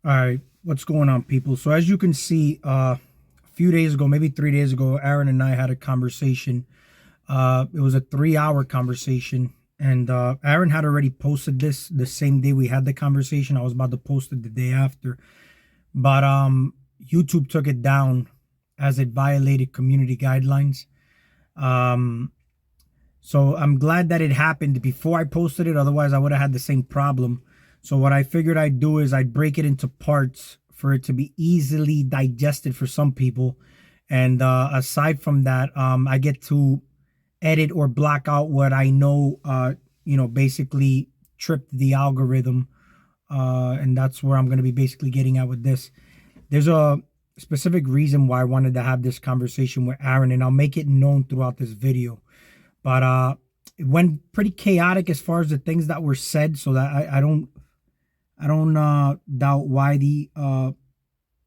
All right, what's going on, people? So as you can see, a few days ago, maybe 3 days ago, Aaron and I had a conversation. It was a 3 hour conversation, and Aaron had already posted this the same day we had the conversation. I was about to post it the day after, but YouTube took it down as it violated community guidelines. Um, so I'm glad that it happened before I posted it. Otherwise, I would have had the same problem. So what I figured I'd do is I'd break it into parts for it to be easily digested for some people. And aside from that, I get to edit or block out what I know, basically tripped the algorithm. And that's where I'm going to be basically getting at with this. There's a specific reason why I wanted to have this conversation with Aaron, and I'll make it known throughout this video. But it went pretty chaotic as far as the things that were said, so that I don't doubt why the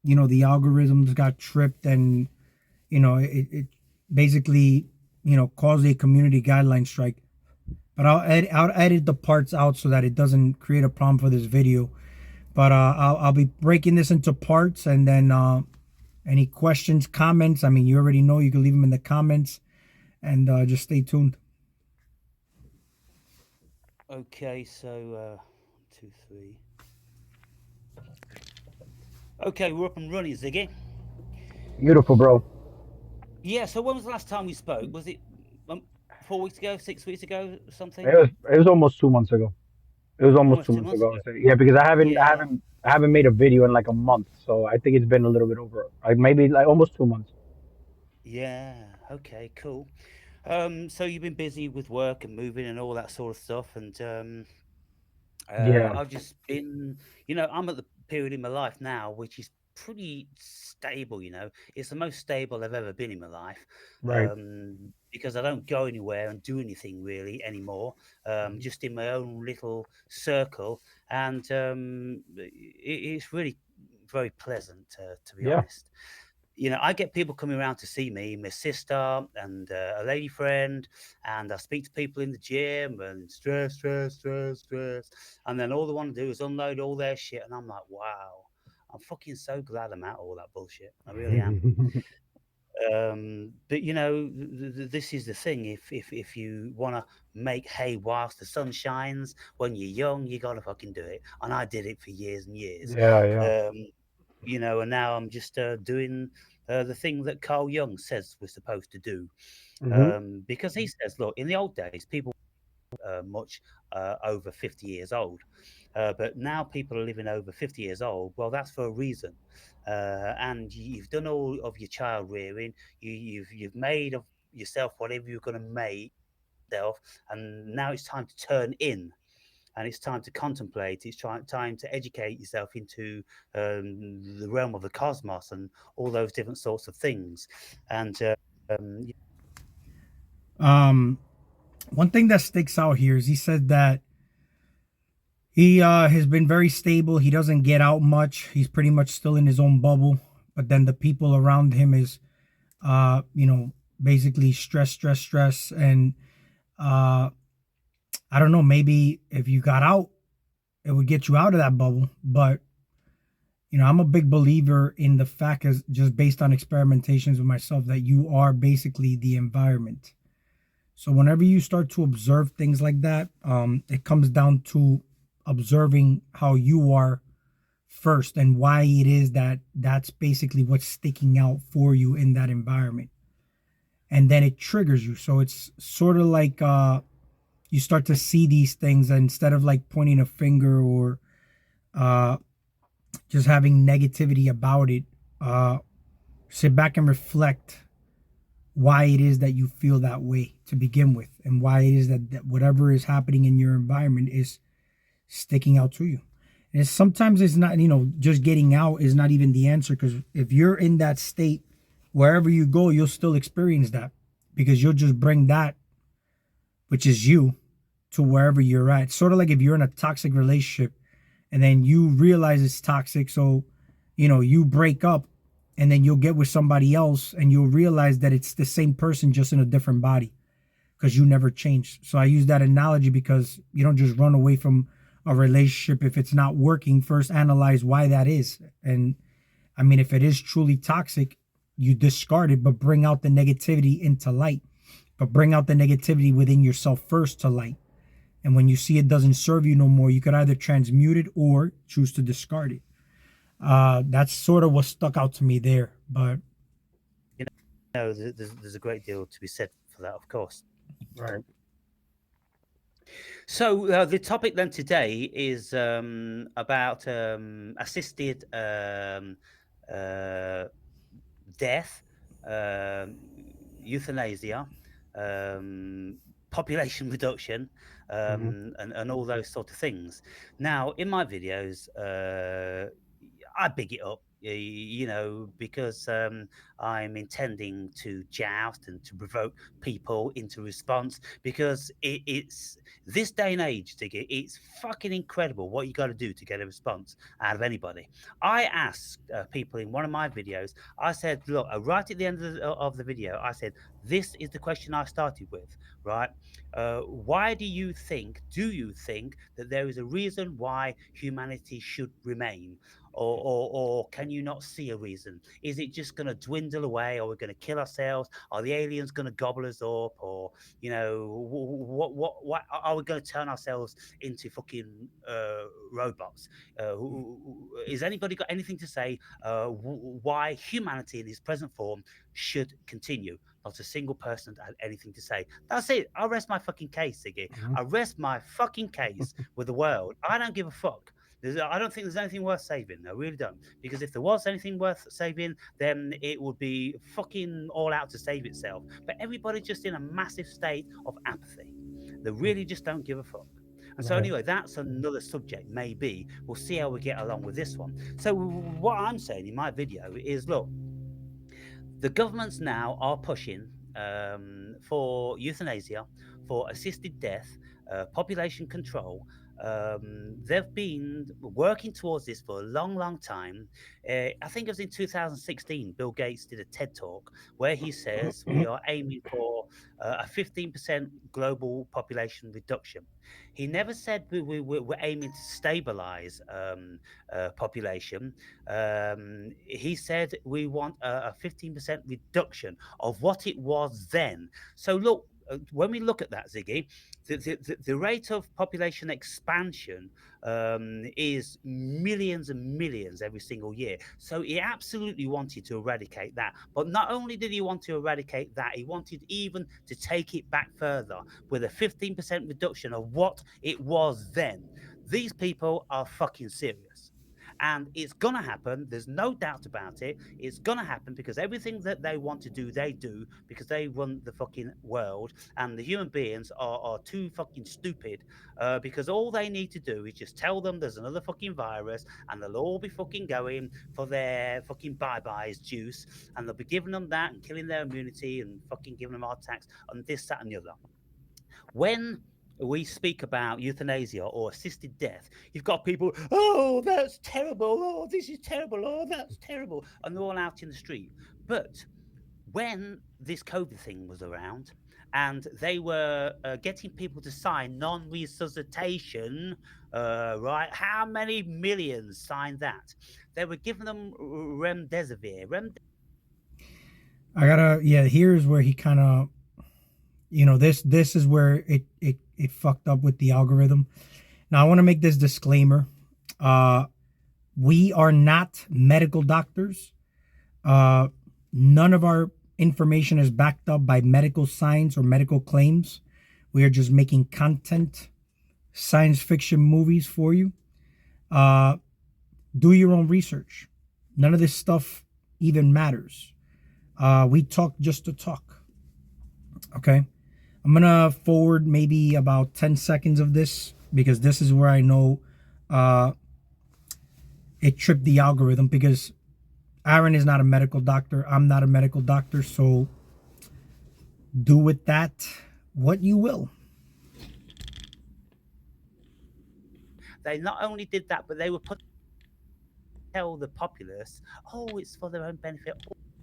algorithms got tripped, and it basically caused a community guideline strike. But I'll edit the parts out so that it doesn't create a problem for this video. But I'll be breaking this into parts, and then any questions, comments, I mean, you already know, you can leave them in the comments, and just stay tuned. Okay, so 2, 3. Okay, we're up and running, Ziggy. Beautiful, bro. Yeah. So when was the last time we spoke? Was it 4 weeks ago, 6 weeks ago, something? It was almost 2 months ago. It was almost Almost two two months months ago. ago. So, yeah, because I haven't I Yeah. haven't I haven't made a video in like a month, so I think it's been a little bit over, like maybe like almost 2 months. Yeah. Okay. Cool. So you've been busy with work and moving and all that sort of stuff, and Yeah, I've just been, I'm at the period in my life now which is pretty stable. It's the most stable I've ever been in my life, right. because I don't go anywhere and do anything really anymore. Mhm. Just in my own little circle, and it's really very pleasant, to be Yeah. honest. I get people coming around to see me, my sister and a lady friend, and I speak to people in the gym and stress, stress, stress, stress. And then all they want to do is unload all their shit. And I'm like, wow, I'm fucking so glad I'm out of all that bullshit. I really am. But this is the thing. If you want to make hay whilst the sun shines, when you're young, you gotta fucking do it. And I did it for years and years. Yeah, yeah. Um, and now I'm just doing the thing that Carl Jung says we're supposed to do. Hmm. Because he says, look, in the old days, people much over 50 years old. But now people are living over 50 years old. Well, that's for a reason. And you've done all of your child rearing. You've made of yourself whatever you're going to make yourself, and now it's time to turn in. And it's time to contemplate. It's time to educate yourself into the realm of the cosmos and all those different sorts of things. And um, Um, One thing that sticks out here is he said that he has been very stable. He doesn't get out much. He's pretty much still in his own bubble. But then the people around him is, uh, you know, basically stress, stress, stress, and uh, I don't know. Maybe if you got out, it would get you out of that bubble. But I'm a big believer in the fact, is just based on experimentations with myself, that you are basically the environment. So whenever you start to observe things like that, it comes down to observing how you are first, and why it is that that's basically what's sticking out for you in that environment. And then it triggers you. So it's sort of like you start to see these things, and instead of like pointing a finger or uh, just having negativity about it, uh, sit back and reflect why it is that you feel that way to begin with, and why it is that whatever is happening in your environment is sticking out to you. And sometimes it's not, just getting out is not even the answer, because if you're in that state, wherever you go, you'll still experience that, because you'll just bring that, which is you, to wherever you're at. Sort of like if you're in a toxic relationship and then you realize it's toxic, so you break up, and then you'll get with somebody else and you'll realize that it's the same person, just in a different body, because you never changed. So I use that analogy because you don't just run away from a relationship if it's not working, first analyze why that is. And I mean, if it is truly toxic, you discard it, but bring out the negativity into light. But bring out the negativity within yourself first to light. And when you see it doesn't serve you no more, you could either transmute it or choose to discard it. That's sort of what stuck out to me there. But No, there's a great deal to be said for that, of course. Right. So the topic then today is about assisted death, euthanasia, population reduction, and all those sort of things. Now, in my videos, I big it up, you know, because I'm intending to joust and to provoke people into response, because it's this day and age, Diggy, it's fucking incredible what you got to do to get a response out of anybody. I asked people in one of my videos, I said, look, right at the end of the video, I said, this is the question I started with, right? Why do you think that there is a reason why humanity should remain? Or can you not see a reason? Is it just going to dwindle away? Or we're going to kill ourselves? Are the aliens going to gobble us up? Or, you know, what are we going to turn ourselves into fucking robots? Is anybody got anything to say why humanity in its present form should continue? Not a single person had anything to say. That's it. I rest my fucking case, Siggy. I rest my fucking case with the world. I don't give a fuck. I don't think there's anything worth saving. I really don't. Because if there was anything worth saving, then it would be fucking all out to save itself. But everybody's just in a massive state of apathy. They really just don't give a fuck. And so, Right. anyway, that's another subject, maybe. We'll see how we get along with this one. So, what I'm saying in my video is look, the governments now are pushing for euthanasia, for assisted death, population control. They've been working towards this for a long, long time. I think it was in 2016, Bill Gates did a TED talk where he says we are aiming for a 15% global population reduction. He never said we're aiming to stabilize population. He said we want a 15% reduction of what it was then. So look, when we look at that, Ziggy, the rate of population expansion is millions and millions every single year. So he absolutely wanted to eradicate that. But not only did he want to eradicate that, he wanted even to take it back further with a 15% reduction of what it was then. These people are fucking serious. And it's going to happen. There's no doubt about it. It's going to happen because everything that they want to do, they do because they run the fucking world. And the human beings are too fucking stupid because all they need to do is just tell them there's another fucking virus and they'll all be fucking going for their fucking bye-byes juice. And they'll be giving them that and killing their immunity and fucking giving them heart attacks and this, that, and the other. When we speak about euthanasia or assisted death, you've got people, oh, that's terrible. Oh, this is terrible. Oh, that's terrible. And they're all out in the street. But when this COVID thing was around and they were getting people to sign non resuscitation, right? How many millions signed that? They were giving them remdesivir. here's where he kind of, this is where it fucked up with the algorithm. Now I want to make this disclaimer. We are not medical doctors. None of our information is backed up by medical science or medical claims. We are just making content, science fiction movies for you. Do your own research. None of this stuff even matters. We talk just to talk. Okay? I'm going to forward maybe about 10 seconds of this because this is where I know it tripped the algorithm because Aaron is not a medical doctor. I'm not a medical doctor. So do with that what you will. They not only did that, but they were tell the populace, oh, it's for their own benefit.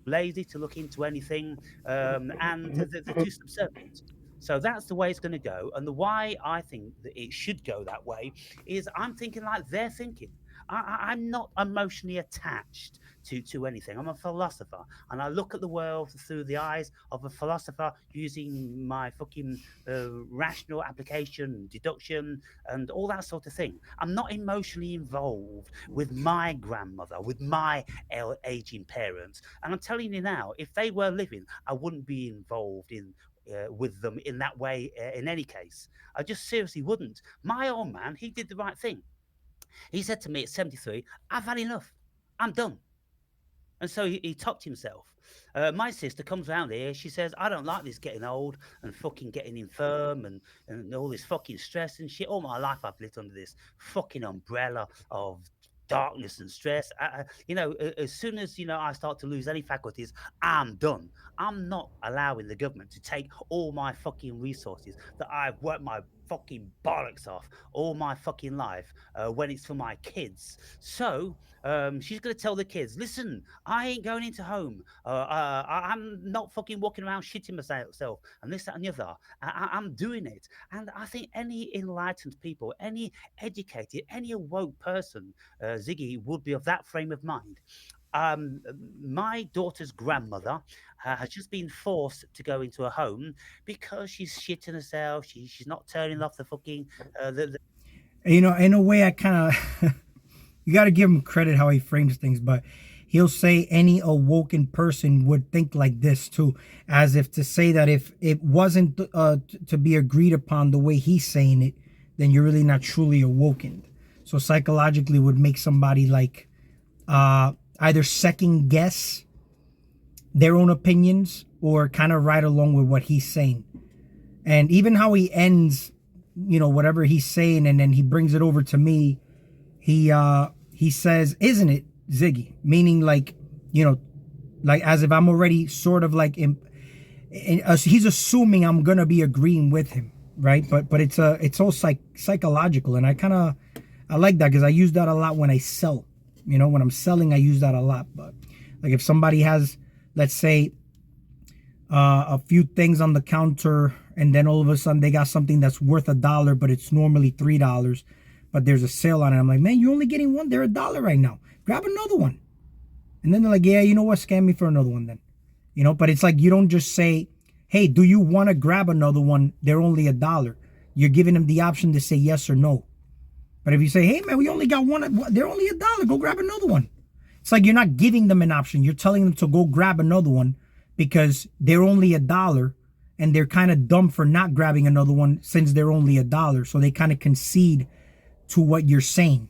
Lazy to look into anything, and they're too subservient. So that's the way it's going to go. And the why I think that it should go that way is I'm thinking like they're thinking. I'm not emotionally attached to anything. I'm a philosopher, and I look at the world through the eyes of a philosopher using my fucking rational application, deduction, and all that sort of thing. I'm not emotionally involved with my grandmother, with my aging parents. And I'm telling you now, if they were living, I wouldn't be involved in with them in that way in any case. I just seriously wouldn't. My old man, he did the right thing. He said to me at 73, I've had enough. I'm done. And so he topped himself. My sister comes round here. She says, I don't like this getting old and fucking getting infirm and all this fucking stress and shit. All my life I've lived under this fucking umbrella of darkness and stress. As soon as, I start to lose any faculties, I'm done. I'm not allowing the government to take all my fucking resources that I've worked my fucking bollocks off all my fucking life when it's for my kids. So she's going to tell the kids, listen, I ain't going into home. I'm not fucking walking around shitting myself and this, that, and the other. I'm doing it. And I think any enlightened people, any educated, any awoke person, Ziggy, would be of that frame of mind. Um, my daughter's grandmother has just been forced to go into a home because she's shitting herself. She's not turning off the fucking the In a way, I kind of you got to give him credit how he frames things, but he'll say any awoken person would think like this too, as if to say that if it wasn't to be agreed upon the way he's saying it, then you're really not truly awoken. So psychologically would make somebody like either second guess their own opinions or kind of ride along with what he's saying. And even how he ends, whatever he's saying, and then he brings it over to me. He says, "Isn't it, Ziggy?" Meaning like, like as if I'm already sort of like he's assuming I'm gonna be agreeing with him, right? But it's all psychological, and I like that because I use that a lot when I sell. When I'm selling, I use that a lot. But like if somebody has, let's say, a few things on the counter, and then all of a sudden they got something that's worth $1, but it's normally $3, but there's a sale on it. I'm like, man, you're only getting one. They're $1 right now. Grab another one. And then they're like, yeah, you know what? Scan me for another one then. But it's like you don't just say, hey, do you want to grab another one? They're only $1. You're giving them the option to say yes or no. But if you say, hey, man, we only got one, they're only $1. Go grab another one. It's like you're not giving them an option. You're telling them to go grab another one because they're only $1 and they're kind of dumb for not grabbing another one since they're only $1. So they kind of concede to what you're saying,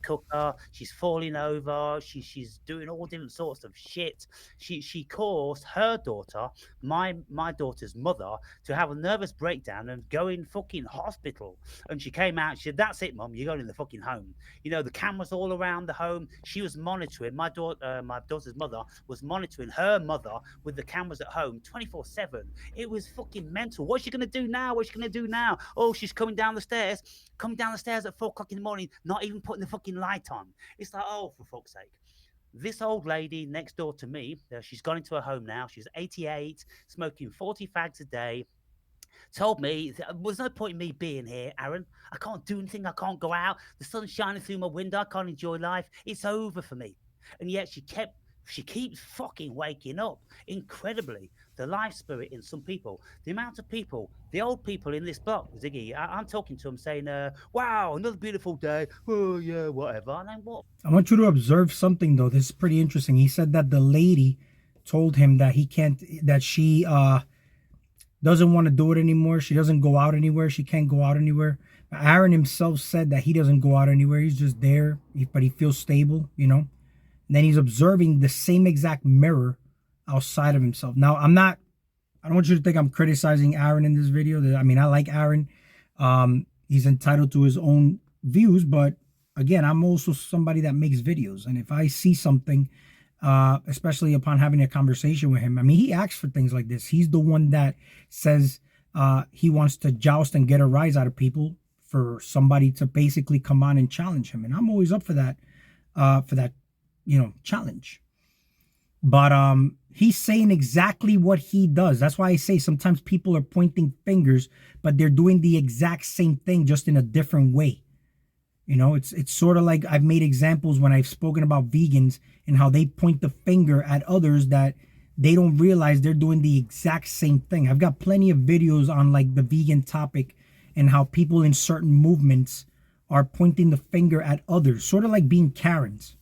cooker. She's falling over. She's doing all different sorts of shit. She caused her daughter, my daughter's mother, to have a nervous breakdown and go in fucking hospital. And she came out. She said, "That's it, Mum. You're going in the fucking home." The cameras all around the home. She was monitoring my daughter's mother was monitoring her mother with the cameras at home 24/7. It was fucking mental. What's she gonna do now? What's she gonna do now? Oh, she's coming down the stairs at 4 o'clock in the morning, not even putting the fucking light on. It's like, oh, for fuck's sake. This old lady next door to me, she's gone into her home now. She's 88, smoking 40 fags a day. Told me there's no point in me being here, Aaron. I can't do anything. I can't go out. The sun's shining through my window. I can't enjoy life. It's over for me. And yet she keeps fucking waking up. Incredibly, the life spirit in some people, the amount of people, the old people in this block, Ziggy, I'm talking to them saying, wow, another beautiful day. Oh, yeah, whatever. And then what? I want you to observe something, though. This is pretty interesting. He said that the lady told him that she doesn't want to do it anymore. She doesn't go out anywhere. She can't go out anywhere. Aaron himself said that he doesn't go out anywhere. He's just there, but he feels stable, And then he's observing the same exact mirror outside of himself. Now, I don't want you to think I'm criticizing Aaron in this video. I mean, I like Aaron. He's entitled to his own views, but again, I'm also somebody that makes videos. And if I see something, especially upon having a conversation with him, I mean, he asks for things like this. He's the one that says he wants to joust and get a rise out of people for somebody to basically come on and challenge him. And I'm always up for that challenge. But He's saying exactly what he does. That's why I say sometimes people are pointing fingers, but they're doing the exact same thing just in a different way. It's sort of like I've made examples when I've spoken about vegans and how they point the finger at others that they don't realize they're doing the exact same thing. I've got plenty of videos on like the vegan topic and how people in certain movements are pointing the finger at others, sort of like being Karens,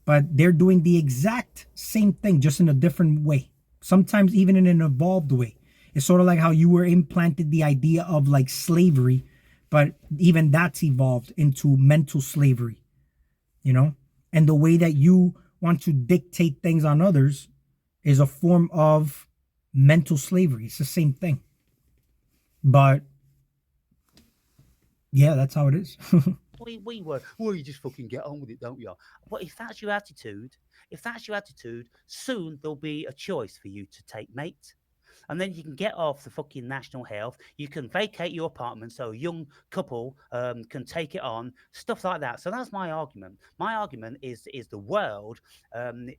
but they're doing the exact same thing just in a different way. Sometimes even in an evolved way. It's sort of like how you were implanted the idea of like slavery, but even that's evolved into mental slavery, you know? And the way that you want to dictate things on others is a form of mental slavery. It's the same thing. But yeah, that's how it is. We were, well, you just fucking get on with it, don't you? But if that's your attitude, soon there'll be a choice for you to take, mate. And then you can get off the fucking national health. You can vacate your apartment so a young couple can take it on, stuff like that. So that's my argument. My argument is the world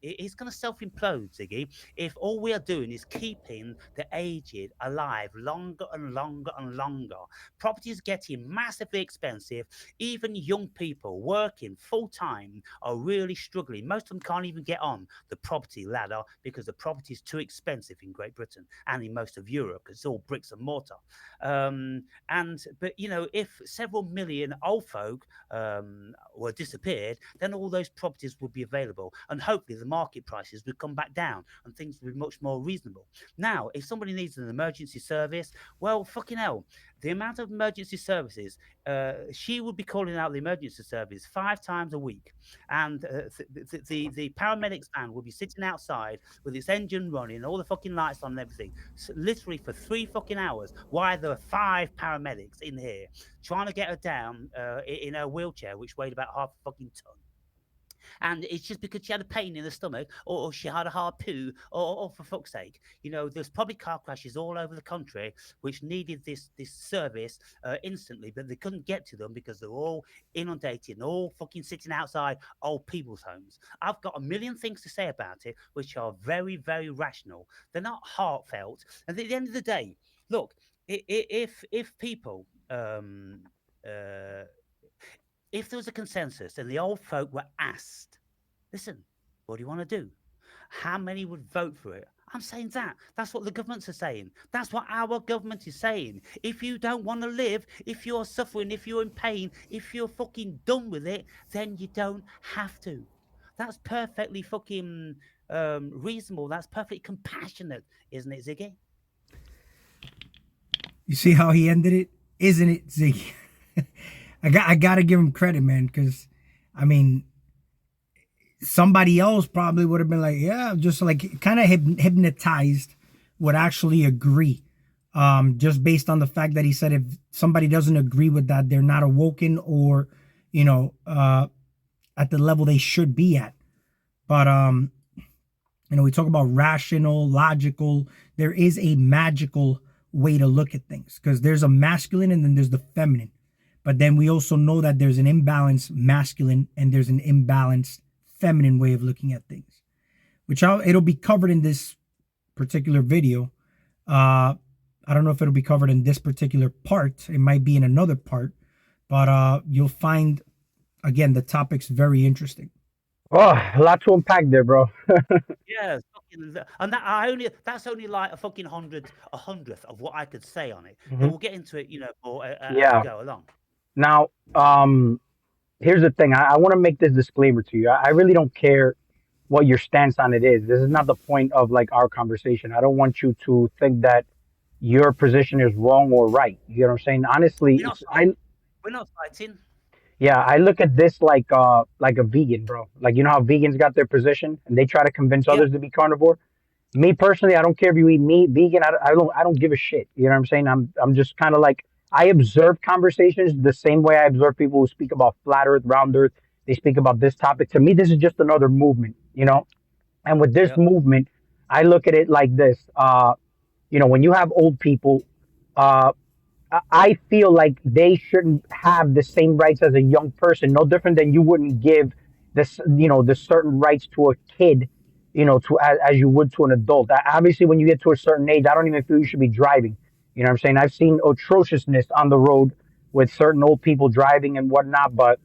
is going to self implode, Ziggy, if all we are doing is keeping the aged alive longer and longer and longer. Property is getting massively expensive. Even young people working full time are really struggling. Most of them can't even get on the property ladder because the property is too expensive in Great Britain and in most of Europe because it's all bricks and mortar. But if several million old folk were disappeared, then all those properties would be available, and hopefully the market prices would come back down and things would be much more reasonable. Now, if somebody needs an emergency service, well, fucking hell, the amount of emergency services, she would be calling out the emergency service 5 times a week, and the paramedics van will be sitting outside with its engine running, all the fucking lights on and everything, literally for 3 fucking hours. Why there are 5 paramedics in here trying to get her down in her wheelchair, which weighed about half a fucking ton. And it's just because she had a pain in the stomach, or she had a hard poo, or for fuck's sake, there's probably car crashes all over the country which needed this service instantly, but they couldn't get to them because they're all inundated and all fucking sitting outside old people's homes. I've got a million things to say about it, which are very, very rational. They're not heartfelt. And at the end of the day, look, if people if there was a consensus and the old folk were asked, listen, what do you want to do? How many would vote for it? I'm saying that. That's what the governments are saying. That's what our government is saying. If you don't want to live, if you're suffering, if you're in pain, if you're fucking done with it, then you don't have to. That's perfectly fucking reasonable. That's perfectly compassionate, isn't it, Ziggy? You see how he ended it? Isn't it, Ziggy? I gotta give him credit, man, because I mean, somebody else probably would have been like, yeah, just like kind of hypnotized, would actually agree. Just based on the fact that he said if somebody doesn't agree with that, they're not awoken or, at the level they should be at. But we talk about rational, logical. There is a magical way to look at things because there's a masculine and then there's the feminine. But then we also know that there's an imbalanced masculine and there's an imbalanced feminine way of looking at things, which it'll be covered in this particular video. I don't know if it'll be covered in this particular part. It might be in another part, but you'll find, again, the topic's very interesting. Oh, a lot to unpack there, bro. Yeah, and that's only like a fucking hundredth of what I could say on it. But we'll get into it, more as we go along. Now, here's the thing. I want to make this disclaimer to you. I really don't care what your stance on it is. This is not the point of like our conversation. I don't want you to think that your position is wrong or right. You know what I'm saying? Honestly, We're not fighting. Yeah, I look at this like a vegan, bro. Like, you know how vegans got their position and they try to convince others to be carnivore. Me personally, I don't care if you eat meat, vegan. I don't give a shit. You know what I'm saying? I'm just kind of like, I observe conversations the same way I observe people who speak about flat Earth, round Earth. They speak about this topic. To me, this is just another movement, And with this movement, I look at it like this. When you have old people, I feel like they shouldn't have the same rights as a young person. No different than you wouldn't give this, the certain rights to a kid, to as you would to an adult. Obviously, when you get to a certain age, I don't even feel you should be driving. You know what I'm saying? I've seen atrociousness on the road with certain old people driving and whatnot, but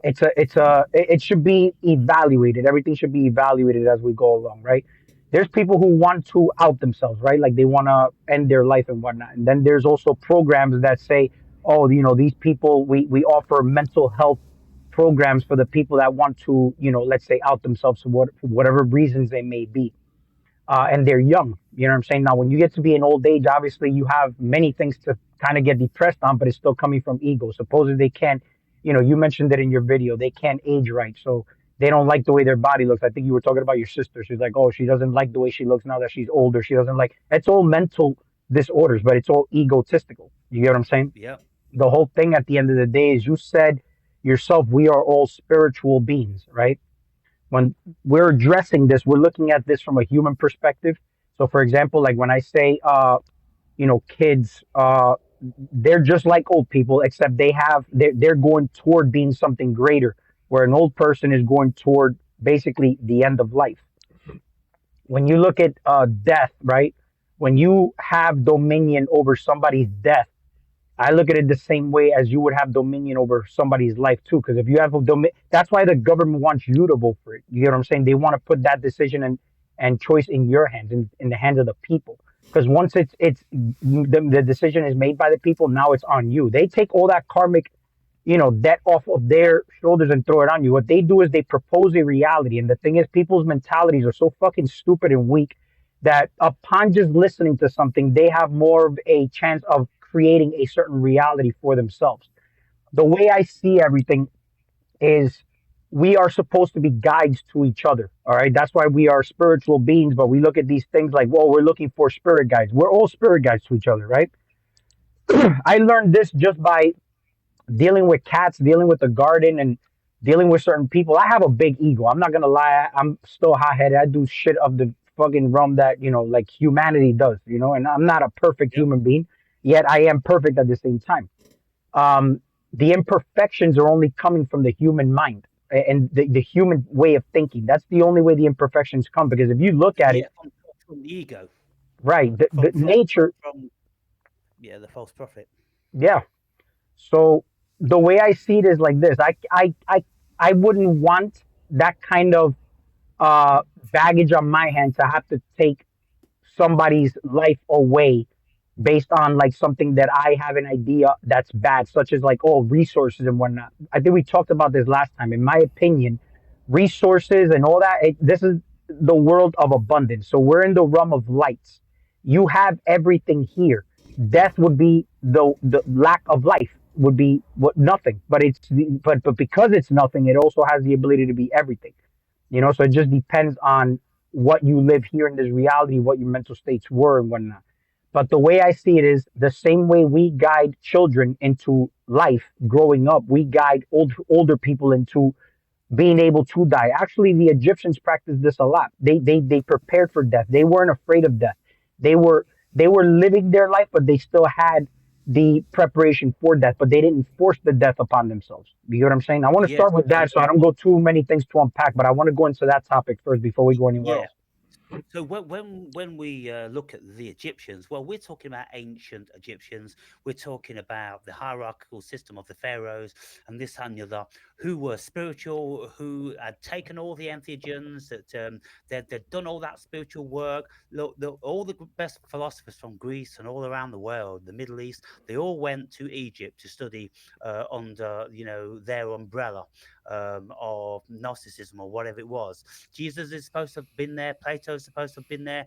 it should be evaluated. Everything should be evaluated as we go along, right? There's people who want to out themselves, right? Like they want to end their life and whatnot. And then there's also programs that say, oh, these people, we offer mental health programs for the people that want to, let's say out themselves for whatever reasons they may be, and they're young. You know what I'm saying? Now, when you get to be an old age, obviously you have many things to kind of get depressed on, but it's still coming from ego. Supposedly they can't, you mentioned it in your video, they can't age right. So they don't like the way their body looks. I think you were talking about your sister. She's like, oh, she doesn't like the way she looks now that she's older. She doesn't like, it's all mental disorders, but it's all egotistical. You get what I'm saying? Yeah. The whole thing at the end of the day is you said yourself, we are all spiritual beings, right? When we're addressing this, we're looking at this from a human perspective. So, for example, like when I say, kids, they're just like old people, except they're going toward being something greater, where an old person is going toward basically the end of life. When you look at death, right? When you have dominion over somebody's death, I look at it the same way as you would have dominion over somebody's life too. Because if you have a that's why the government wants you to vote for it. You get what I'm saying? They want to put that decision and choice in your hands, in the hands of the people. Because once it's the decision is made by the people, now it's on you. They take all that karmic, debt off of their shoulders and throw it on you. What they do is they propose a reality, and the thing is, people's mentalities are so fucking stupid and weak that upon just listening to something, they have more of a chance of creating a certain reality for themselves. The way I see everything is we are supposed to be guides to each other. All right. That's why we are spiritual beings, but we look at these things like, well, we're looking for spirit guides. We're all spirit guides to each other, right? I learned this just by dealing with cats, dealing with the garden, and dealing with certain people. I have a big ego. I'm not gonna lie. I'm still hot headed. I do shit of the fucking realm that like humanity does. And I'm not a perfect Yep. human being, yet I am perfect at the same time. Um, the imperfections are only coming from the human mind and the human way of thinking. That's the only way the imperfections come. Because if you look at it, Yeah. From the ego, right, the from from nature, from yeah, the false prophet. yeah. So the way I see it is like this. I wouldn't want that kind of baggage on my hand to have to take somebody's life away based on like something that I have an idea that's bad, such as like, oh, resources and whatnot. I think we talked about this last time. In my opinion, resources and all that, this is the world of abundance. So we're in the realm of lights. You have everything here. Death would be the lack of life would be what nothing, but but because it's nothing, it also has the ability to be everything. So it just depends on what you live here in this reality, what your mental states were and whatnot. But the way I see it is the same way we guide children into life growing up, we guide older people into being able to die. Actually, the Egyptians practiced this a lot. They prepared for death. They weren't afraid of death. They were living their life, but they still had the preparation for death, but they didn't force the death upon themselves. You get what I'm saying? I want to Yes. start with that so I don't go too many things to unpack, but I want to go into that topic first before we go anywhere Yeah. else. So when we look at the Egyptians, well, we're talking about ancient Egyptians. We're talking about the hierarchical system of the pharaohs and this and the other, who were spiritual, who had taken all the entheogens, that they'd done all that spiritual work. Look, all the best philosophers from Greece and all around the world, the Middle East, they all went to Egypt to study under their umbrella of Gnosticism or whatever it was. Jesus is supposed to have been there. Plato is supposed to have been there.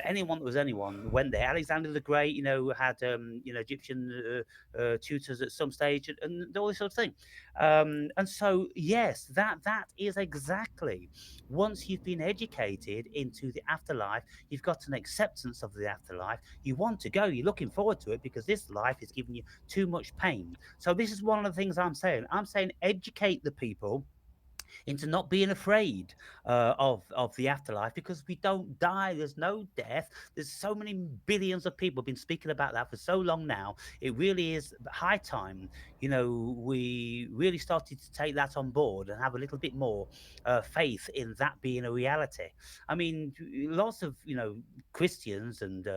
Anyone that was anyone went there. Alexander the Great, had Egyptian tutors at some stage, and all this sort of thing. And so, yes, that is exactly. Once you've been educated into the afterlife, you've got an acceptance of the afterlife. You want to go. You're looking forward to it because this life is giving you too much pain. So this is one of the things I'm saying. I'm saying educate the people, into not being afraid of the afterlife, because we don't die. There's no death. There's so many billions of people been speaking about that for so long now. It really is high time, we really started to take that on board and have a little bit more faith in that being a reality. I mean, lots of Christians and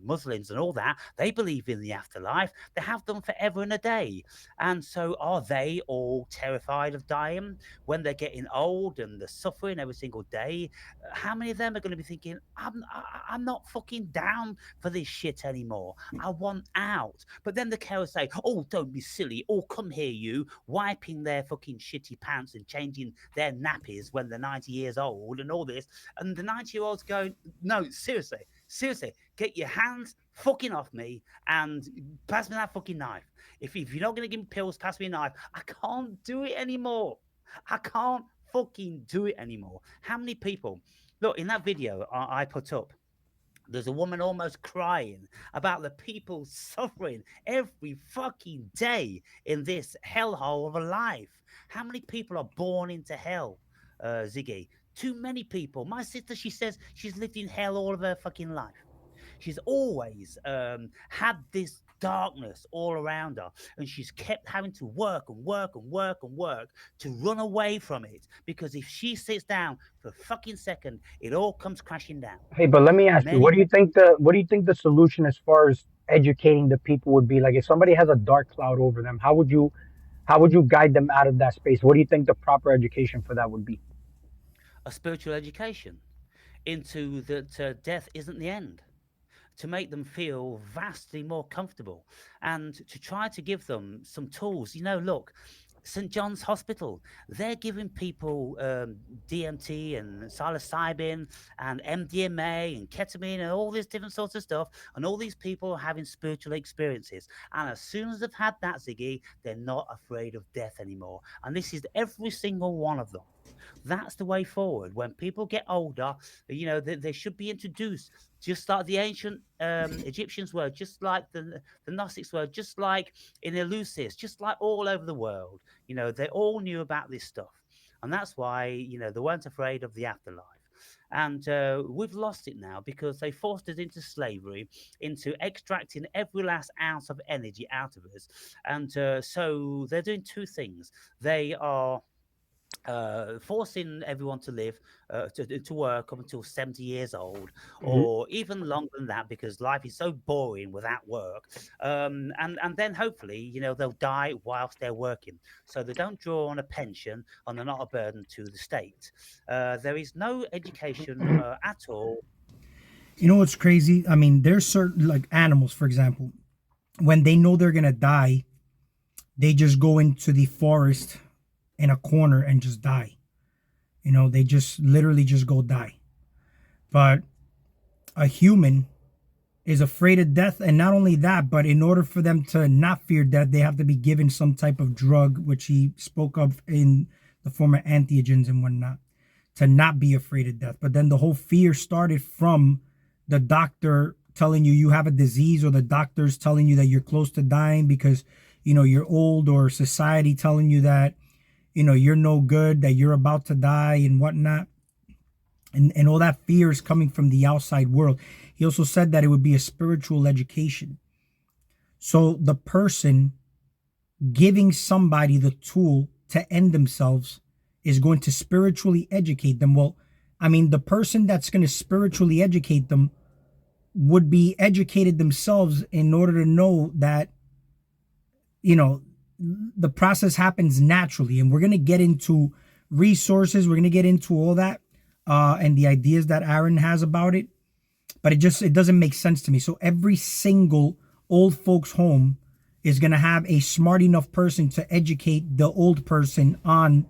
Muslims and all that, they believe in the afterlife. They have done forever and a day. And so are they all terrified of dying when they're getting old and they're suffering every single day? How many of them are going to be thinking, I'm not fucking down for this shit anymore. I want out. But then the carers say, oh, don't be silly. Oh, come here, you, wiping their fucking shitty pants and changing their nappies when they're 90 years old and all this. And the 90-year-old's going, no, seriously, get your hands fucking off me and pass me that fucking knife. If you're not going to give me pills, pass me a knife. I can't do it anymore. I can't fucking do it anymore. How many people, look, in that video I put up, there's a woman almost crying about the people suffering every fucking day in this hellhole of a life. How many people are born into hell, Ziggy? Too many people. My sister, she says she's lived in hell all of her fucking life. She's always had this darkness all around her, and she's kept having to work and work and work and work to run away from it, because if she sits down for a fucking second, it all comes crashing down. Hey, but let me ask you, Many, what do you think the solution as far as educating the people would be? Like, if somebody has a dark cloud over them, how would you guide them out of that space? What do you think the proper education for that would be? a spiritual education into that death isn't the end, to make them feel vastly more comfortable, and to try to give them some tools. Look, St. John's Hospital, they're giving people DMT and psilocybin and MDMA and ketamine and all this different sorts of stuff. And all these people are having spiritual experiences. And as soon as they've had that, Ziggy, they're not afraid of death anymore. And this is every single one of them. That's the way forward. When people get older, they should be introduced, just like the ancient Egyptians were, just like the Gnostics were, just like in Eleusis, just like all over the world. They all knew about this stuff. And that's why, they weren't afraid of the afterlife. And we've lost it now because they forced us into slavery, into extracting every last ounce of energy out of us. And so they're doing two things. They are forcing everyone to live, to work up until 70 years old, Hmm. or even longer than that, because life is so boring without work. And then hopefully, they'll die whilst they're working, so they don't draw on a pension and they're not a burden to the state. There is no education at all. You know what's crazy? I mean, there's certain, like animals, for example, when they know they're gonna die, they just go into the forest in a corner and just die. They just literally just go die. But a human is afraid of death, and not only that, but in order for them to not fear death, they have to be given some type of drug, which he spoke of in the form of entheogens and whatnot, to not be afraid of death. But then the whole fear started from the doctor telling you have a disease, or the doctors telling you that you're close to dying because you're old, or society telling you that you're no good, that you're about to die and whatnot. And all that fear is coming from the outside world. He also said that it would be a spiritual education. So the person giving somebody the tool to end themselves is going to spiritually educate them. Well, I mean, the person that's going to spiritually educate them would be educated themselves in order to know that, the process happens naturally. And we're going to get into resources. We're going to get into all that and the ideas that Aaron has about it. But it doesn't make sense to me. So every single old folks home is going to have a smart enough person to educate the old person on,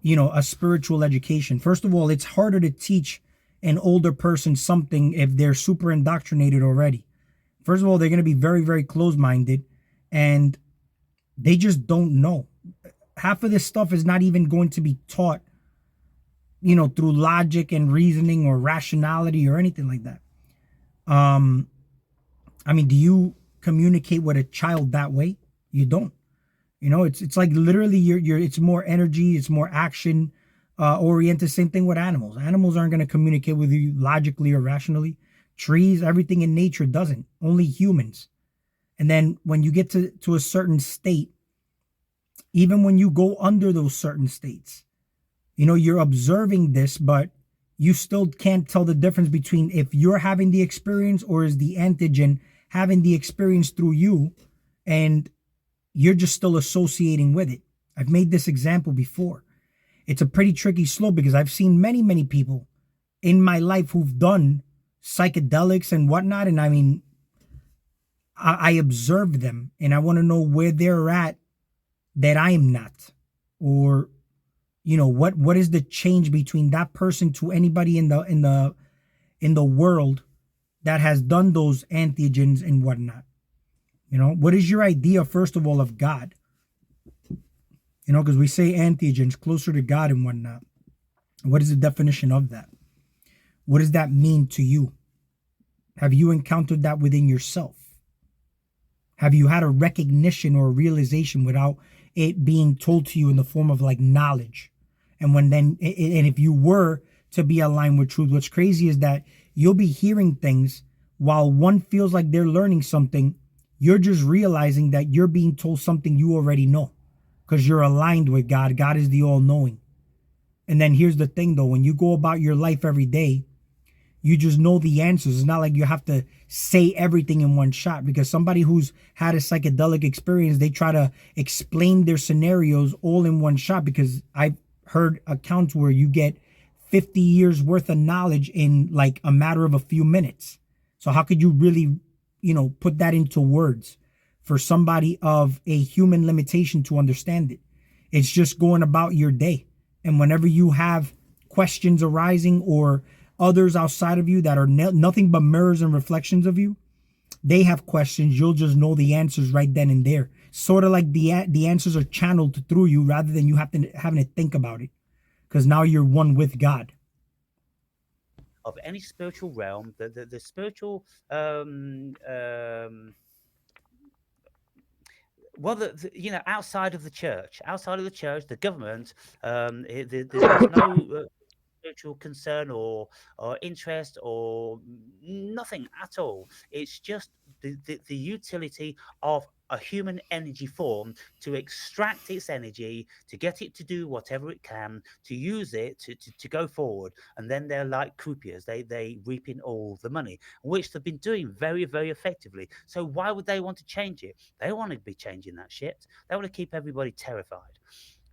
a spiritual education. First of all, it's harder to teach an older person something if they're super indoctrinated already. First of all, they're going to be very, very close-minded, and they just don't know. Half of this stuff is not even going to be taught, through logic and reasoning or rationality or anything like that. I mean, do you communicate with a child that way? You don't. You know, it's like literally you're it's more energy, it's more action oriented. Same thing with animals. Animals aren't going to communicate with you logically or rationally. Trees, everything in nature doesn't. Only humans. And then when you get to a certain state, even when you go under those certain states, you know, you're observing this, but you still can't tell the difference between if you're having the experience or is the antigen having the experience through you, and you're just still associating with it. I've made this example before. It's a pretty tricky slope because I've seen many people in my life who've done psychedelics and whatnot. And I mean, I observe them and I want to know where they're at that I'm not. Or, you know, what is the change between that person to anybody in the world that has done those antigens and whatnot. You know, what is your idea, first of all, of God? You know, because we say antigens, closer to God and whatnot. What is the definition of that? What does that mean to you? Have you encountered that within yourself? Have you had a recognition or a realization without it being told to you in the form of like knowledge? And when then, and if you were to be aligned with truth, what's crazy is that you'll be hearing things while one feels like they're learning something. You're just realizing that you're being told something you already know because you're aligned with God. God is the all knowing. And then here's the thing though, when you go about your life every day, you just know the answers. It's not like you have to say everything in one shot, because somebody who's had a psychedelic experience, they try to explain their scenarios all in one shot, because I've heard accounts where you get 50 years worth of knowledge in like a matter of a few minutes. So how could you really, you know, put that into words for somebody of a human limitation to understand it? It's just going about your day. And whenever you have questions arising or others outside of you that are nothing but mirrors and reflections of you, they have questions, you'll just know the answers right then and there. Sort of like the answers are channeled through you rather than you having to think about it, because now you're one with God. Of any spiritual realm, the spiritual well, you know, outside of the church, the government, there's no spiritual concern or interest or nothing at all. It's just the utility of a human energy form to extract its energy, to get it to do whatever it can, to use it to go forward. And then they're like croupiers. They reap in all the money, which they've been doing very, very effectively. So why would they want to change it? They want to be changing that shit. They want to keep everybody terrified.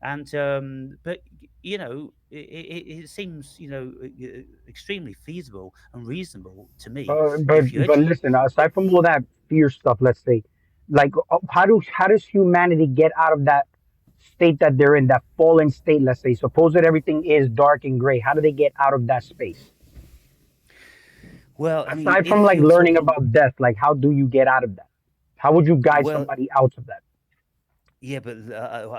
And but you know, it seems, you know, extremely feasible and reasonable to me But if you but educate. listen, aside from all that fear stuff, let's say, like how does humanity get out of that state that they're in, that fallen state? Let's say, suppose that everything is dark and gray. How do they get out of that space? Well, I mean, Aside from if like you're learning talking, about death, like how do you get out of that? How would you guide well, somebody out of that? yeah, but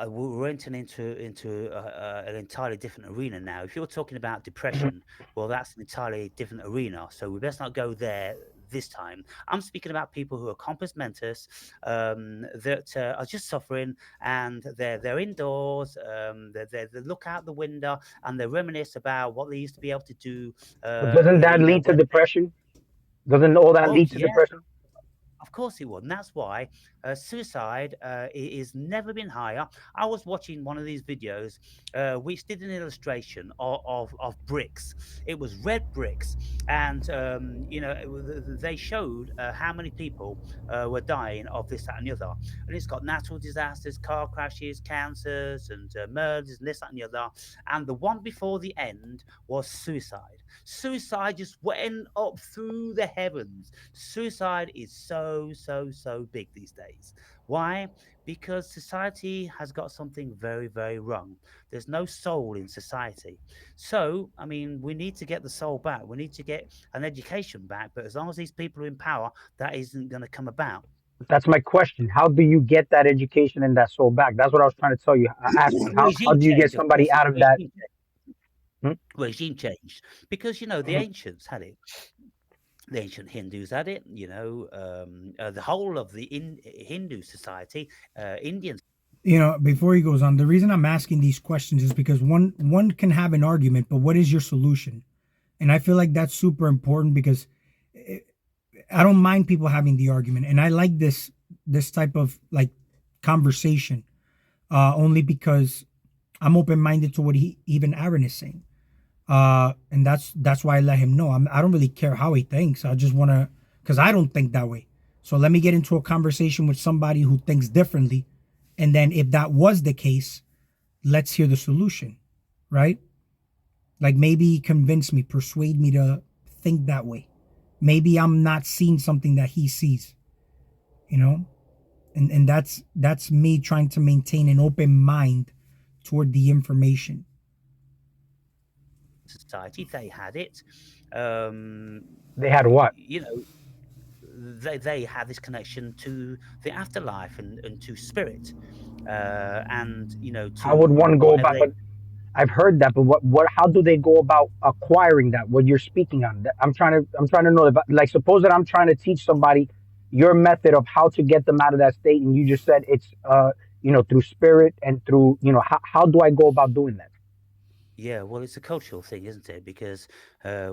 we're entering into an entirely different arena now. If you're talking about depression, well, that's an entirely different arena. So we best not go there this time. I'm speaking about people who are compos mentis, that are just suffering, and they're indoors. They look out the window and they reminisce about what they used to be able to do. But doesn't that You know, lead to when depression? Doesn't all that well, lead to yeah, depression? of course it would, and that's why suicide is never been higher. I was watching one of these videos, which did an illustration of bricks. It was red bricks, and you know, they showed how many people were dying of this, that, and the other. And it's got natural disasters, car crashes, cancers, and murders, and this, that, and the other. And the one before the end was suicide. Suicide just went up through the heavens. Suicide is so big these days. Why? Because society has got something very, very wrong. There's no soul in society. So, I mean, we need to get the soul back. We need to get an education back. But as long as these people are in power, that isn't going to come about. That's my question. How do you get that education and that soul back? That's what I was trying to tell you. Ask you. How Regime do you get change, of somebody course. It's out of that? regime change. Hmm? Regime change. Because, you know, the Mhm. ancients had it. The ancient Hindus had it, you know, the whole of the Hindu society, Indians. before he goes on, the reason I'm asking these questions is because one can have an argument, but what is your solution? And I feel like that's super important because I don't mind people having the argument, and I like this type of like conversation, only because I'm open minded to what even Aaron is saying, and that's why I let him know. I don't really care how he thinks. I just want to, because I don't think that way. So let me get into a conversation with somebody who thinks differently, and then if that was the case, let's hear the solution, right? Like maybe convince me, persuade me to think that way. Maybe I'm not seeing something that he sees, you know? And that's me trying to maintain an open mind toward the information. Society, they had it. Um, They had what? you know, they had this connection to the afterlife and to spirit, and How would to one go whatever about? they. But I've heard that, but how do they go about acquiring that? What you're speaking on? I'm trying to know about. Like, suppose that I'm trying to teach somebody your method of how to get them out of that state, and you just said it's through spirit and through how do I go about doing that? Yeah, well, it's a cultural thing, isn't it? Because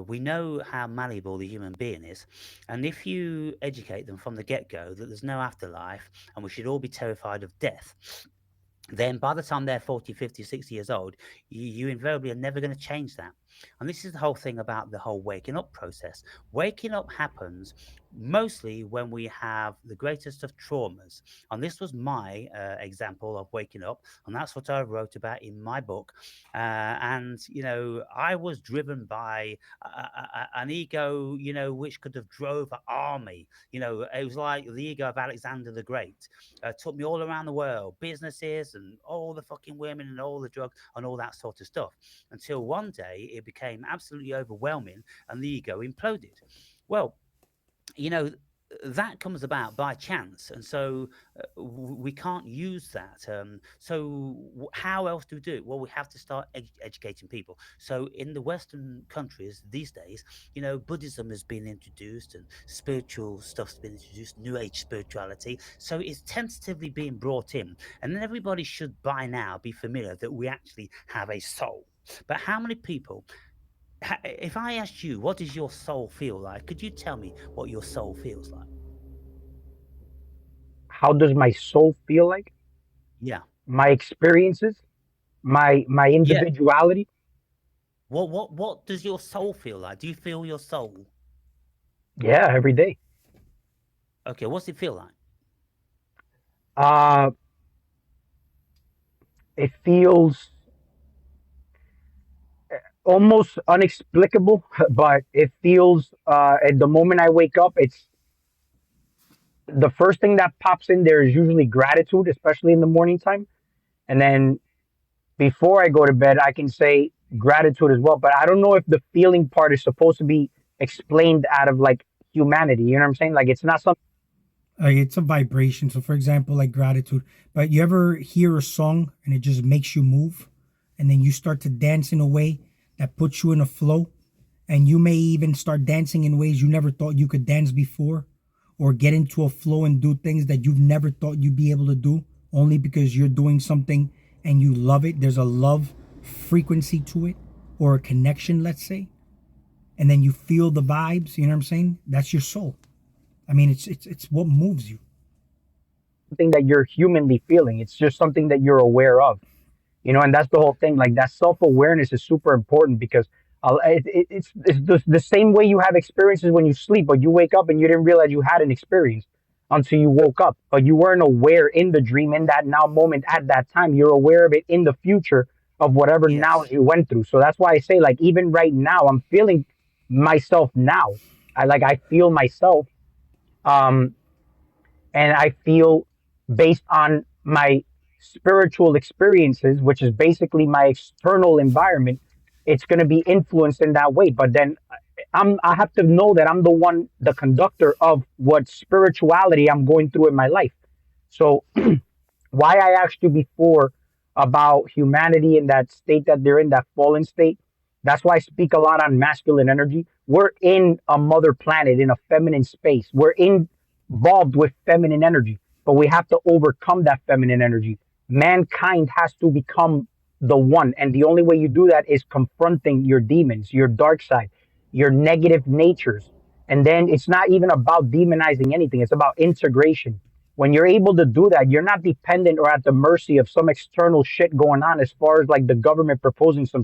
we know how malleable the human being is. And if you educate them from the get go that there's no afterlife and we should all be terrified of death, then by the time they're 40, 50, 60 years old, you invariably are never going to change that. And this is the whole thing about the whole waking up process. Waking up happens mostly when we have the greatest of traumas. And this was my example of waking up. And that's what I wrote about in my book. I was driven by an ego, which could have drove an army. It was like the ego of Alexander the Great. Took me all around the world, businesses and all the fucking women and all the drugs and all that sort of stuff. Until one day it became absolutely overwhelming and the ego imploded. Well, you know, that comes about by chance, and so we can't use that. How else do we do it? Well, we have to start educating people. So in the Western countries these days, Buddhism has been introduced and spiritual stuff's been introduced, New Age spirituality. So it's tentatively being brought in, and then everybody should by now be familiar that we actually have a soul. But how many people if I asked you, what does your soul feel like? Could you tell me what your soul feels like? How does my soul feel like? Yeah. My experiences, my Yeah. individuality. What does your soul feel like? Do you feel your soul? Yeah, every day. Okay, what's it feel like? Uh, it feels almost unexplicable, but it feels at the moment I wake up, it's the first thing that pops in there is usually gratitude, especially in the morning time. And then before I go to bed, I can say gratitude as well. But I don't know if the feeling part is supposed to be explained out of like humanity. You know what I'm saying? Like it's not something. Like it's a vibration. So, for example, like gratitude. But you ever hear a song and it just makes you move, and then you start to dance in a way that puts you in a flow, and you may even start dancing in ways you never thought you could dance before, or get into a flow and do things that you've never thought you'd be able to do, only because you're doing something and you love it. There's a love frequency to it, or a connection, let's say, and then you feel the vibes. You know what I'm saying? That's your soul. I mean, it's what moves you. Something that you're humanly feeling. It's just something that you're aware of, and that's the whole thing. Like that self awareness is super important because it's the same way you have experiences when you sleep, but you wake up and you didn't realize you had an experience until you woke up, but you weren't aware in the dream in that now moment at that time. You're aware of it in the future of whatever Yes. nows you went through. So that's why I say, like, even right now, I'm feeling myself now. I feel myself. Um, and I feel based on my spiritual experiences, which is basically my external environment, it's going to be influenced in that way. But then I have to know that I'm the one, the conductor of what spirituality I'm going through in my life. So why I asked you before about humanity in that state that they're in, that fallen state. That's why I speak a lot on masculine energy. We're in a mother planet, in a feminine space. Involved with feminine energy, but we have to overcome that feminine energy. mankind has to become the one. And the only way you do that is confronting your demons, your dark side, your negative natures. And then it's not even about demonizing anything, it's about integration. When you're able to do that, you're not dependent or at the mercy of some external shit going on as far as like the government proposing some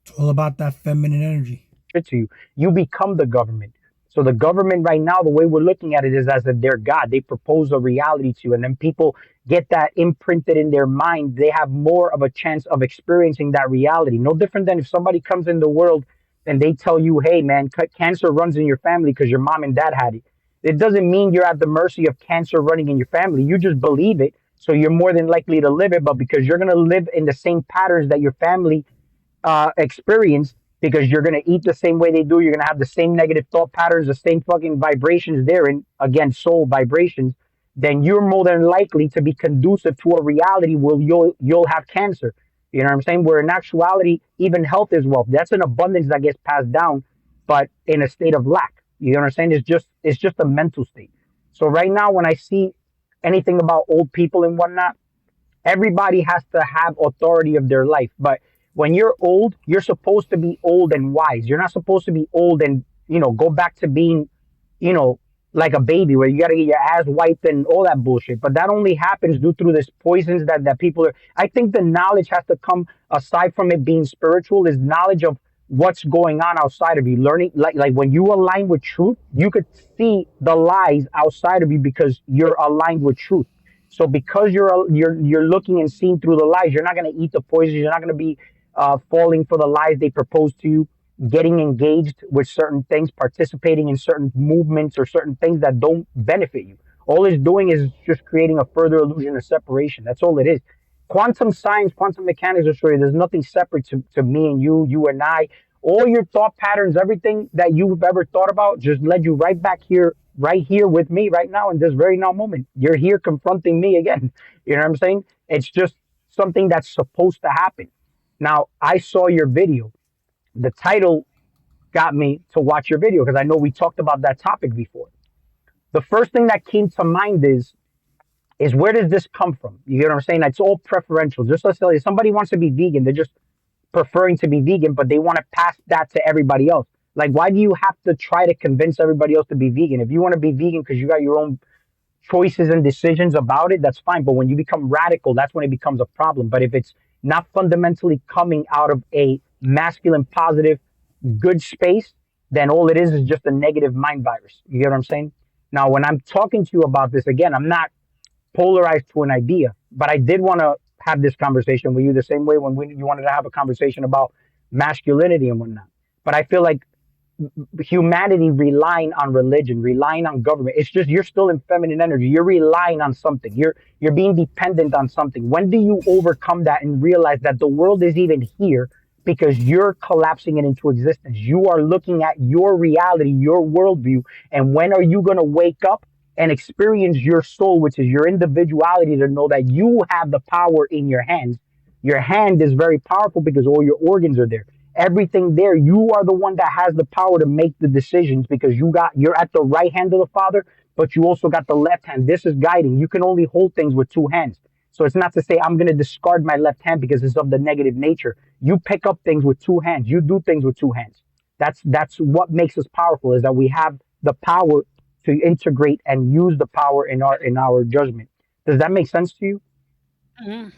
It's all about that feminine energy. shit to you. You become the government. So the government right now, the way we're looking at it is as if they're God. They propose a reality to you, and then people get that imprinted in their mind. They have more of a chance of experiencing that reality. No different than if somebody comes in the world and they tell you, "Hey, man, cancer runs in your family because your mom and dad had it." It doesn't mean you're at the mercy of cancer running in your family. You just believe it, so you're more than likely to live it. But because you're gonna live in the same patterns that your family experience, because you're going to eat the same way they do. You're going to have the same negative thought patterns, the same fucking vibrations there, and again, soul vibrations. Then you're more than likely to be conducive to a reality where you'll have cancer. You know what I'm saying? Where in actuality, even health is wealth. That's an abundance that gets passed down, but in a state of lack. You know what I'm saying? It's just a mental state. So right now, when I see anything about old people and whatnot, everybody has to have authority of their life. But when you're old, you're supposed to be old and wise. You're not supposed to be old and, go back to being, you know, like a baby where you got to get your ass wiped and all that bullshit. But that only happens due through this poisons that people are. I think the knowledge has to come aside from it being spiritual, is knowledge of what's going on outside of you. Learning, like when you align with truth, you could see the lies outside of you because you're aligned with truth. So because you're looking and seeing through the lies, you're not going to eat the poison. You're not going to be falling for the lies they propose to you, getting engaged with certain things, participating in certain movements or certain things that don't benefit you. All it's doing is just creating a further illusion of separation. That's all it is. Quantum science, quantum mechanics will show you there's nothing separate to me and you and I. All your thought patterns, everything that you've ever thought about, just led you right here with me right now in this very now moment. You're here confronting me again. You know what I'm saying? It's just something that's supposed to happen. Now, I saw your video. The title got me to watch your video because I know we talked about that topic before. The first thing that came to mind is where does this come from? You get what I'm saying? It's all preferential. Just let's say somebody wants to be vegan, they're just preferring to be vegan, but they want to pass that to everybody else. Like, why do you have to try to convince everybody else to be vegan? If you want to be vegan because you got your own choices and decisions about it, that's fine. But when you become radical, that's when it becomes a problem. But if it's not fundamentally coming out of a masculine, positive, good space, then all it is just a negative mind virus. You get what I'm saying? Now, when I'm talking to you about this again, I'm not polarized to an idea, but I did want to have this conversation with you the same way when you wanted to have a conversation about masculinity and whatnot. But I feel like humanity relying on religion, relying on government. It's just you're still in feminine energy. You're relying on something. You're being dependent on something. When do you overcome that and realize that the world is even here because you're collapsing it into existence? You are looking at your reality, your worldview, and when are you going to wake up and experience your soul, which is your individuality, to know that you have the power in your hands. Your hand is very powerful because all your organs are there, everything there. You are the one that has the power to make the decisions because you're at the right hand of the Father, but you also got the left hand. This is guiding. You can only hold things with two hands. So it's not to say I'm going to discard my left hand because it's of the negative nature. You pick up things with two hands. You do things with two hands. That's what makes us powerful, is that we have the power to integrate and use the power in our judgment. Does that make sense to you? Mhm.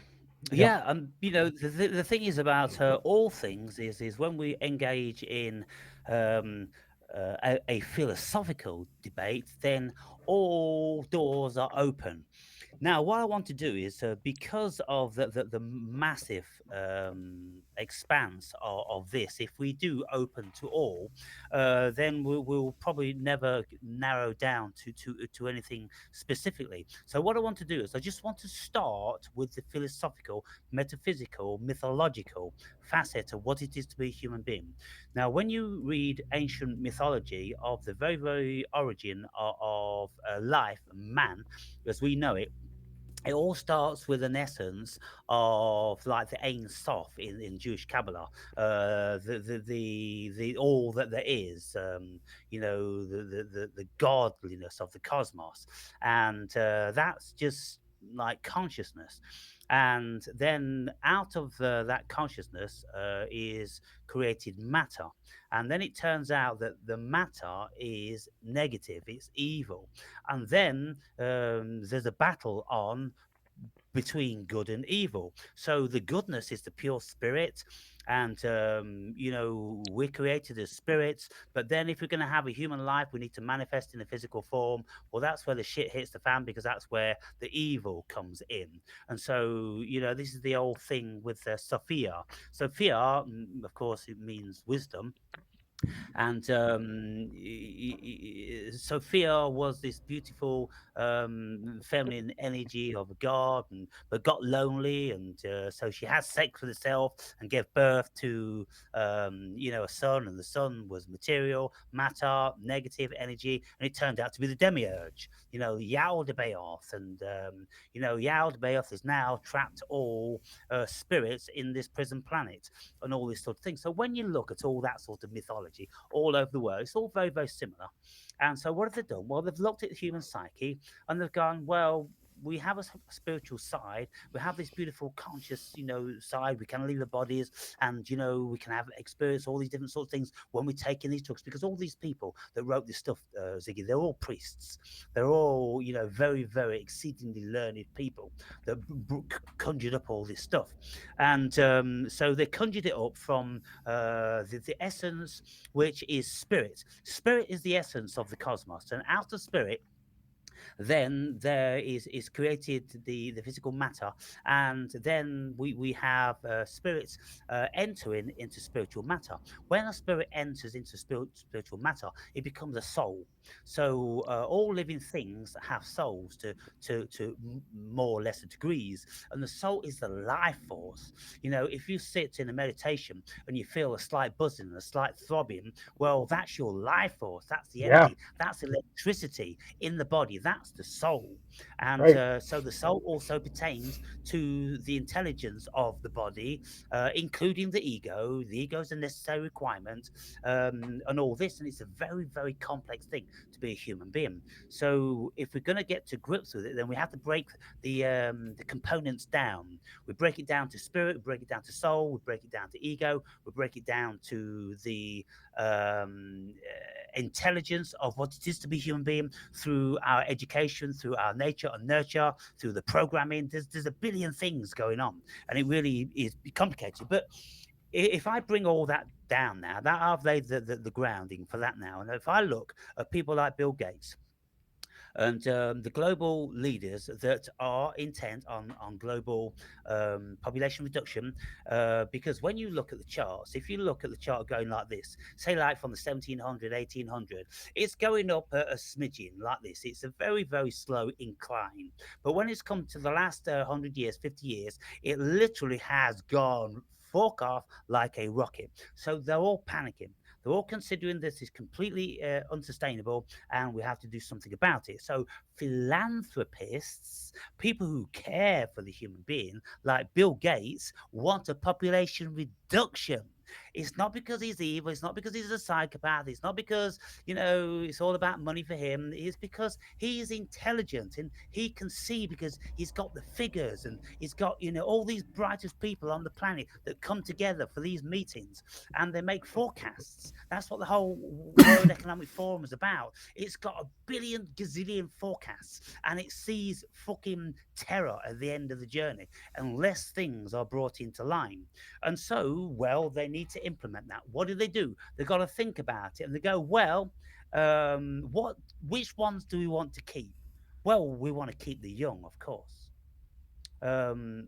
Yeah. Yeah, the thing is about all things is when we engage in um, a philosophical debate, then all doors are open. Now, what I want to do is because of the massive expanse of this, if we do open to all, then we'll probably never narrow down to anything specifically. So, what I want to do is I just want to start with the philosophical, metaphysical, mythological facet of what it is to be a human being. Now, when you read ancient mythology of the very, very origin of life, man, as we know it all starts with an essence of like the Ein Sof in Jewish Kabbalah, the all that there is, the godliness of the cosmos, and that's just like consciousness, and then out of that consciousness is created matter, and then it turns out that the matter is negative, it's evil, and then there's a battle on between good and evil. So the goodness is the pure spirit, and we're created as spirits. But then, if we're going to have a human life, we need to manifest in a physical form. Well, that's where the shit hits the fan, because that's where the evil comes in. And so, this is the old thing with Sophia. Sophia, of course, it means wisdom. And Sophia was this beautiful feminine energy of a god, but got lonely, and so she had sex with herself and gave birth to a son, and the son was material, matter, negative energy, and it turned out to be the demiurge, Yaldabaoth, and Yaldabaoth is now trapped all spirits in this prison planet and all this sort of thing. So when you look at all that sort of mythology all over the world, it's all very, very similar. And so what have they done? Well, they've looked at the human psyche and they've gone, well, we have a spiritual side. We have this beautiful conscious, side. We can leave the bodies, and we can have experience all these different sorts of things when we take in these drugs. Because all these people that wrote this stuff, Ziggy, they're all priests. They're all, very, very exceedingly learned people that conjured up all this stuff, and so they conjured it up from the essence, which is spirit. Spirit is the essence of the cosmos, and out of spirit then there is created the physical matter, and then we have spirits entering into spiritual matter. When a spirit enters into spiritual matter, it becomes a soul. So all living things have souls to more or lesser degrees, and the soul is the life force. If you sit in a meditation and you feel a slight buzzing, a slight throbbing, well, that's your life force. That's the Yeah, energy. That's electricity in the body. That's the soul. And right. so the soul also pertains to the intelligence of the body, including the ego. The ego is a necessary requirement, and all this. And it's a very, very complex thing to be a human being. So if we're going to get to grips with it, then we have to break the components down. We break it down to spirit, we break it down to soul, we break it down to ego, we break it down to the intelligence of what it is to be a human being through our education, through our nature and nurture, through the programming. There's a billion things going on, and it really is complicated. But if I bring all that down now, that I've laid the grounding for that now, and if I look at people like Bill Gates and the global leaders that are intent on global population reduction, because when you look at the charts, if you look at the chart going like this, say like from the 1700, 1800, it's going up a smidgen like this. It's a very, very slow incline. But when it's come to the last 100 years, 50 years, it literally has gone fork off like a rocket. So they're all panicking. They're all considering this is completely unsustainable and we have to do something about it. So philanthropists, people who care for the human being, like Bill Gates, want a population reduction. It's not because he's evil. It's not because he's a psychopath. It's not because, it's all about money for him. It's because he is intelligent and he can see, because he's got the figures and he's got, all these brightest people on the planet that come together for these meetings and they make forecasts. That's what the whole World Economic Forum is about. It's got a billion gazillion forecasts and it sees fucking terror at the end of the journey unless things are brought into line. And so, well, they need to implement that. What do? They've got to think about it and they go, well, which ones do we want to keep? Well, we want to keep the young, of course. The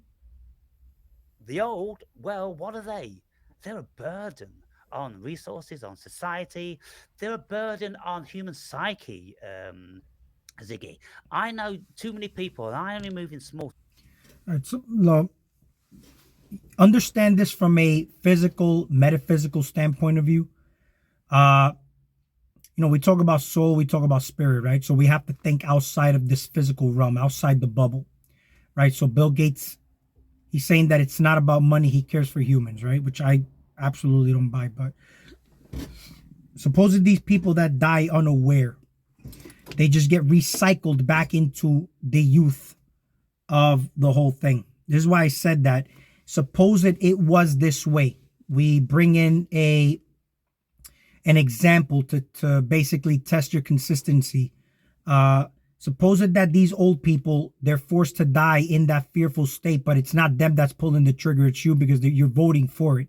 old, well, what are they? They're a burden on resources, on society. They're a burden on human psyche, Ziggy. I know too many people, and I only move in small. All right, so understand this from a physical, metaphysical standpoint of view. Uh, we talk about soul, we talk about spirit, right? So we have to think outside of this physical realm, outside the bubble, right? So Bill Gates, he's saying that it's not about money, he cares for humans, right? Which I absolutely don't buy. But supposedly these people that die unaware, they just get recycled back into the youth of the whole thing. This is why I said that. Suppose it was this way. We bring in an example to basically test your consistency. Suppose that these old people, they're forced to die in that fearful state, but it's not them that's pulling the trigger, it's you because you're voting for it.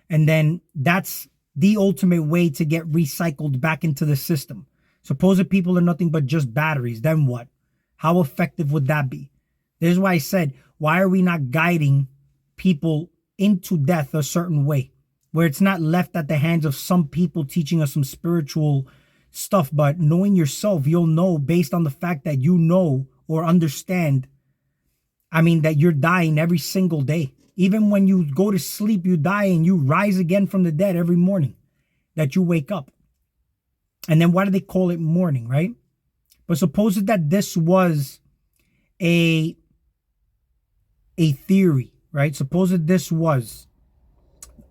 And then that's the ultimate way to get recycled back into the system. Suppose that people are nothing but just batteries, then what? How effective would that be? This is why I said, why are we not guiding people into death a certain way, where it's not left at the hands of some people teaching us some spiritual stuff, but knowing yourself, you'll know based on the fact that you know or understand, that you're dying every single day. Even when you go to sleep, you die and you rise again from the dead every morning that you wake up. And then why do they call it morning, right? But suppose that this was a theory, right? Suppose that this was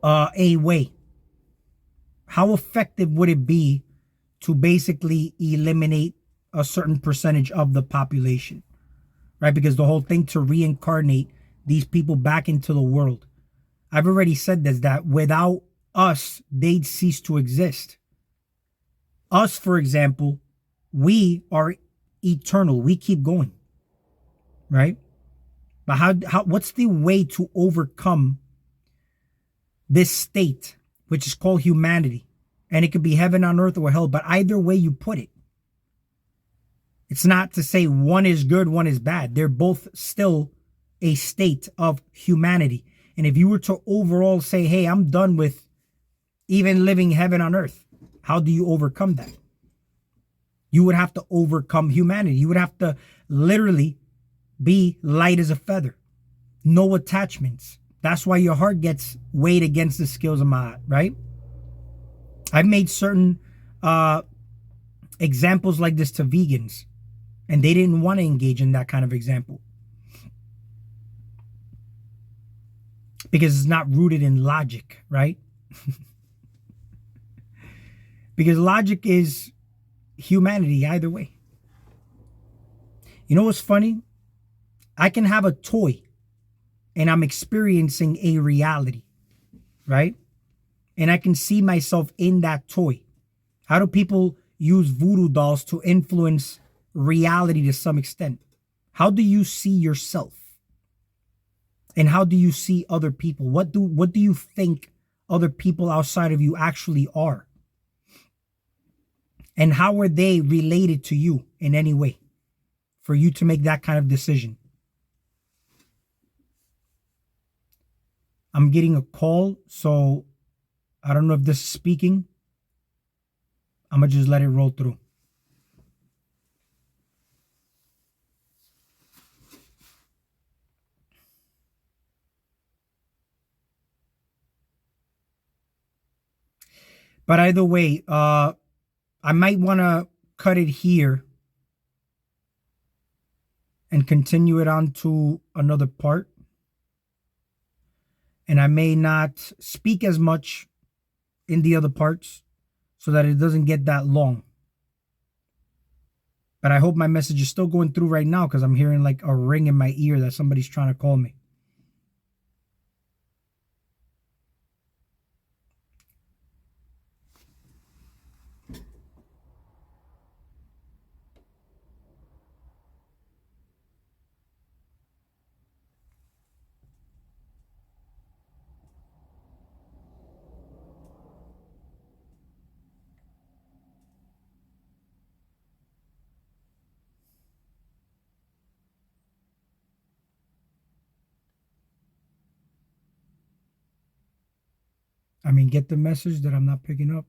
a way. How effective would it be to basically eliminate a certain percentage of the population, right? Because the whole thing to reincarnate these people back into the world. I've already said this, that without us, they'd cease to exist. Us, for example, we are eternal. We keep going, right? But what's the way to overcome this state, which is called humanity? And it could be heaven on earth or hell, but either way you put it, it's not to say one is good, one is bad. They're both still a state of humanity. And if you were to overall say, hey, I'm done with even living heaven on earth, how do you overcome that? You would have to overcome humanity. You would have to literally be light as a feather. No attachments. That's why your heart gets weighed against the scales of my, right? I've made certain examples like this to vegans, and they didn't want to engage in that kind of example because it's not rooted in logic, right? Because logic is humanity either way. You know what's funny? I can have a toy and I'm experiencing a reality, right? And I can see myself in that toy. How do people use voodoo dolls to influence reality to some extent? How do you see yourself? And how do you see other people? What do you think other people outside of you actually are? And how are they related to you in any way for you to make that kind of decision? I'm getting a call, so I don't know if this is speaking. I'm going to just let it roll through. But either way, I might want to cut it here and continue it on to another part. And I may not speak as much in the other parts so that it doesn't get that long. But I hope my message is still going through right now because I'm hearing like a ring in my ear that somebody's trying to call me. Get the message that I'm not picking up.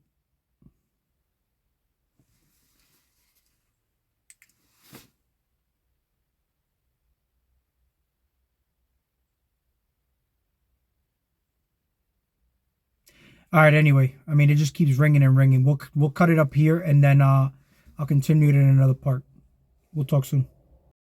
All right, anyway, it just keeps ringing and ringing. We'll cut it up here and then I'll continue it in another part. We'll talk soon.